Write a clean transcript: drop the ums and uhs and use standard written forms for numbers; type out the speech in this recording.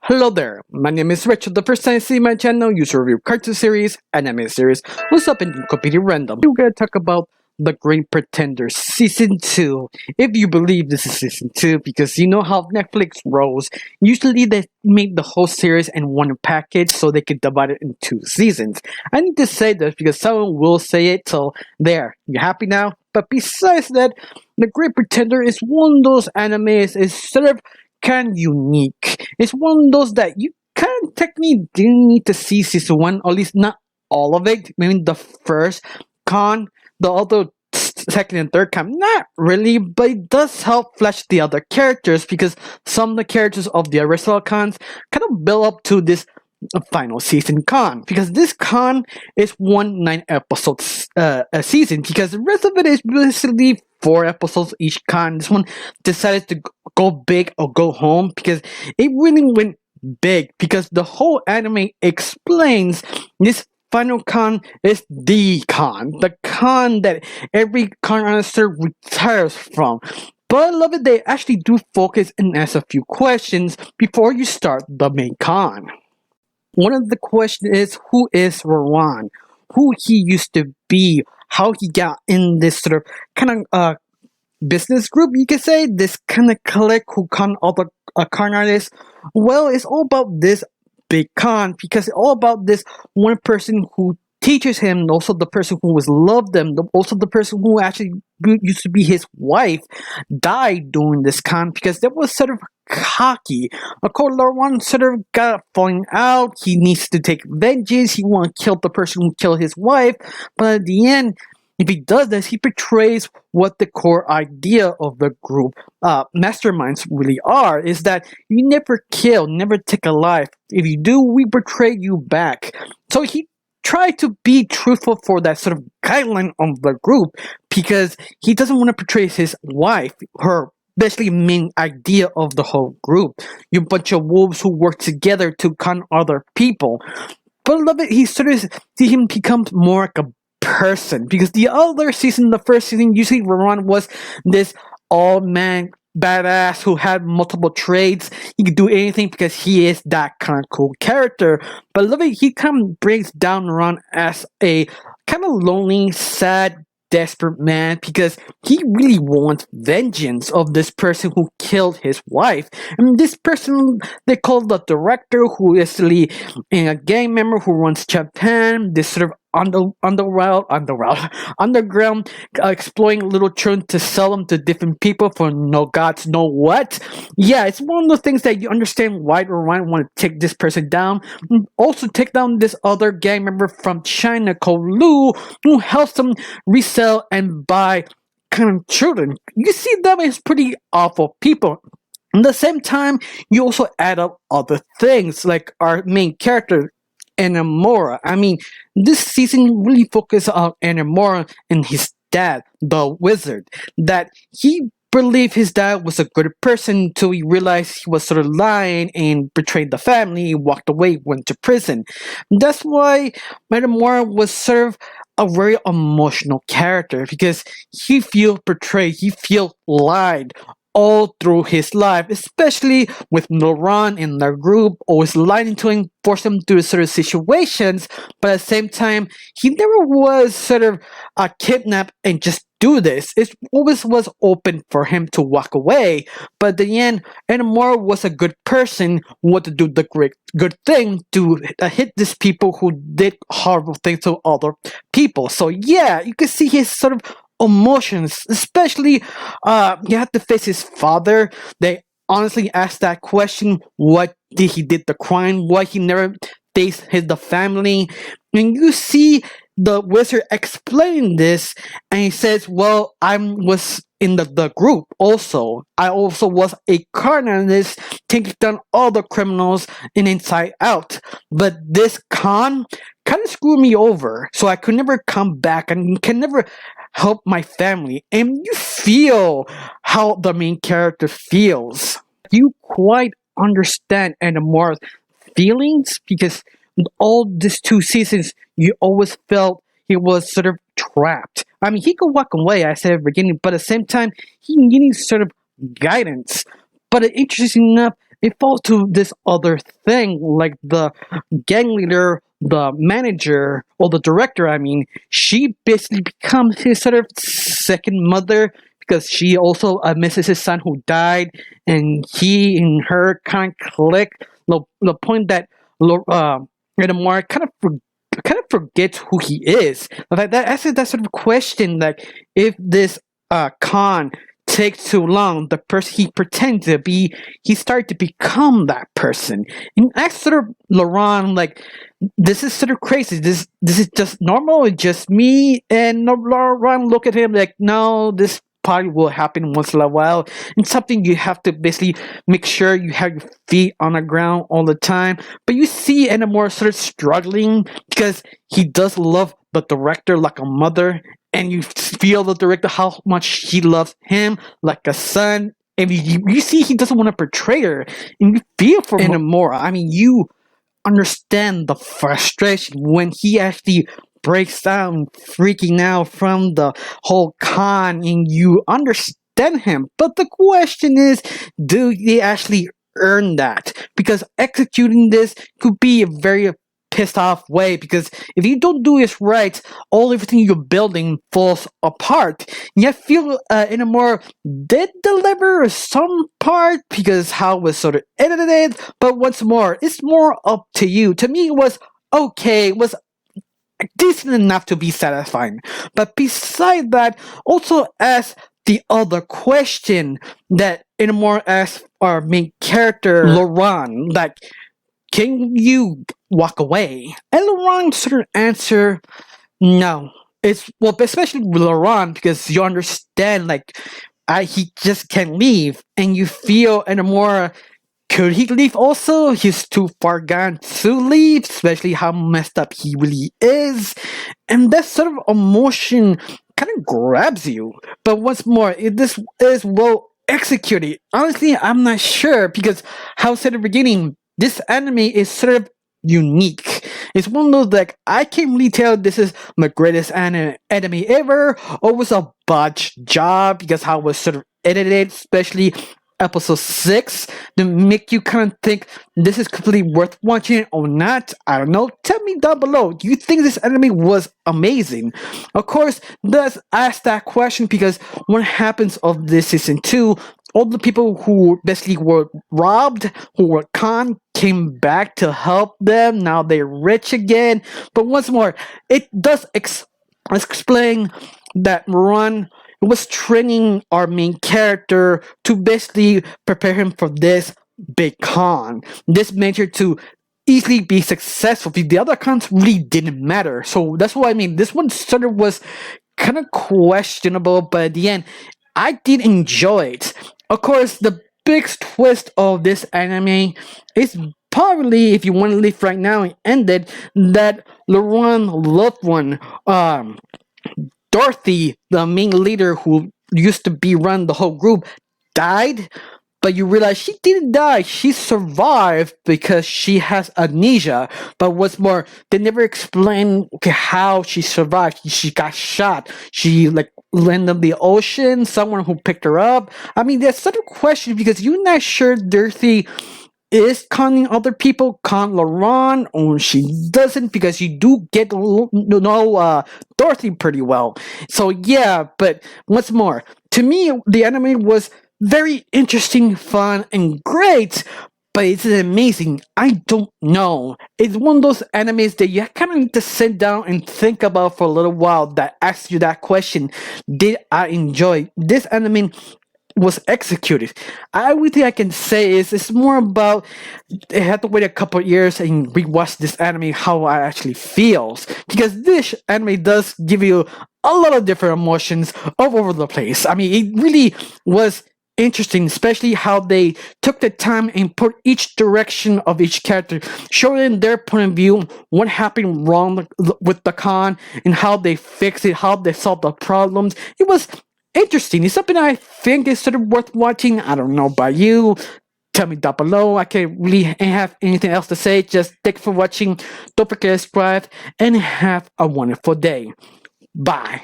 Hello there, my name is Richard. The first time you see my channel, you should review cartoon series, anime series. What's up in Encyclopedia Random? We're gonna talk about The Great Pretender Season 2. If you believe this is Season 2, because you know how Netflix rolls, usually they make the whole series in one package so they can divide it in 2 seasons. I need to say this because someone will say it, so there, you happy now? But besides that, The Great Pretender is one of those animes, is sort of kind of unique. It's one of those that you kind of technically didn't need to see season one, or at least not all of it. Maybe the first con, the other second and third con, not really, but it does help flesh the other characters because some of the characters of the original cons kind of build up to this final season con, because this con is 9 episode a season, because the rest of it is basically 4 episodes each con. This one decided to go big or go home because it really went big, because the whole anime explains this final con is the con that every con answer retires from. But I love it, they actually do focus and ask a few questions before you start the main con. One of the questions is, who is Rowan? Who he used to be, how he got in this sort of kind of business group, you could say, this kind of clique who con all the con artists. Well, it's all about this big con, because it's all about this one person who teaches him, and also the person who was loved him, also the person who actually used to be his wife, died during this con, because that was sort of cocky. Of course, Laurent sort of got falling out. He needs to take vengeance. He wants to kill the person who killed his wife, but at the end, if he does this, he betrays what the core idea of the group masterminds really are, is that you never kill, never take a life. If you do, we betray you back. So he tried to be truthful for that sort of guideline of the group, because he doesn't want to betray his wife, her basically main idea of the whole group. You bunch of wolves who work together to con other people. But I love it, he sort of see him becomes more like a person, because the other season, the first season, usually Rowan was this all-man badass who had multiple trades. He could do anything because he is that kind of cool character. But I love it, he kind of brings down Rowan as a kind of lonely, sad, desperate man, because he really wants vengeance of this person who killed his wife. And this person they call the director, who is really a gang member who runs Japan, this sort of underground exploiting little children to sell them to different people for no gods know what. Yeah, it's one of those things that you understand why Orion want to take this person down. Also take down this other gang member from China called Lu, who helps them resell and buy kind of children. You see them as pretty awful people. At the same time, you also add up other things, like our main character Anamora. I mean, this season really focused on Anamora and his dad, the wizard. That he believed his dad was a good person until he realized he was sort of lying and betrayed the family. He walked away, went to prison. That's why Anamora was sort of a very emotional character, because he feels betrayed, he feels lied all through his life, especially with Noran in their group, always lying to him, force him through certain situations, but at the same time, he never was sort of kidnapped and just do this. It always was open for him to walk away, but at the end, Anamora was a good person who wanted to do the good thing to hit these people who did horrible things to other people. So yeah, you can see his sort of emotions, especially he had to face his father. They honestly asked that question, what did he did the crime, why he never faced the family. And you see the wizard explain this, and he says, well, I was in the group also. I also was a carnalist, taking down all the criminals in Inside Out. But this con kind of screwed me over, so I could never come back and can never help my family. And you feel how the main character feels. You quite understand Anamora's feelings, because all these 2 seasons, you always felt he was sort of trapped. I mean, he could walk away, I said at the beginning, but at the same time, he needed sort of guidance. But interesting enough, it falls to this other thing, like the gang leader, the manager, or the director, I mean, she basically becomes his sort of second mother because she also misses his son who died, and he and her kind of click. The point that Edamar kind of forgets who he is. Like that, that's that sort of question. Like if this Khan takes too long, the person he pretends to be, he started to become that person. And that's sort of Laurent, like, this is sort of crazy. This is just normal. It's just me. And Laurent look at him like, no, this probably will happen once in a while. And something you have to basically make sure you have your feet on the ground all the time. But you see Enamor sort of struggling because he does love the director like a mother, and you feel the director how much he loves him like a son. And you see he doesn't want to portray her, and you feel for Enamor. I mean, you understand the frustration when he actually breaks down, freaking out from the whole con, and you understand him. But the question is, do they actually earn that? Because executing this could be a very pissed off way, because if you don't do this right, everything you're building falls apart. And I feel Enamor did deliver some part because how it was sort of edited, but once more, it's more up to you. To me, it was okay. It was decent enough to be satisfying. But beside that, also ask the other question that Enamor asked our main character, Laurent, like, can you walk away? And Laurent sort of answer, no. It's, well, especially with Laurent, because you understand, like, he just can't leave, and you feel Enamor, could he leave also? He's too far gone to leave, especially how messed up he really is. And that sort of emotion kind of grabs you. But once more, if this is well executed, honestly, I'm not sure, because how I said at the beginning, this anime is sort of unique. It's one of those, like, I can't really tell this is my greatest anime ever, or was a botched job, because how it was sort of edited, especially episode 6, to make you kind of think this is completely worth watching or not. I don't know. Tell me down below. Do you think this anime was amazing? Of course, let's ask that question, because what happens of this season 2, all the people who basically were robbed, who were conned, came back to help them. Now they're rich again. But once more, it does explain that Run was training our main character to basically prepare him for this big con. This made her to easily be successful. The other cons really didn't matter. So that's what I mean. This one sort of was kind of questionable, but at the end, I did enjoy it. Of course, the big twist of this anime is probably, if you want to live right now and end it, that Laurent loved one, Dorothy, the main leader who used to be run the whole group, died, but you realize she didn't die. She survived because she has amnesia. But what's more, they never explain how she survived. She got shot. She landed in the ocean. Someone who picked her up. I mean, there's sort of question because you're not sure Dorothy is conning other people, con Laurent, or she doesn't, because you do get to know Dorothy pretty well. So yeah, but what's more, to me, the anime was very interesting, fun, and great. But is it amazing? I don't know. It's one of those animes that you kind of need to sit down and think about for a little while, that asks you that question. Did I enjoy this anime? Was executed. Only thing I can say is it's more about I had to wait a couple of years and rewatch this anime how I actually feels, because this anime does give you a lot of different emotions all over the place. I mean, it really was interesting, especially how they took the time and put each direction of each character, showing their point of view, what happened wrong with the con, and how they fixed it, how they solved the problems. It was interesting. It's something I think is sort of worth watching. I don't know about you. Tell me down below. I can't really have anything else to say. Just thank you for watching. Don't forget to subscribe and have a wonderful day. Bye.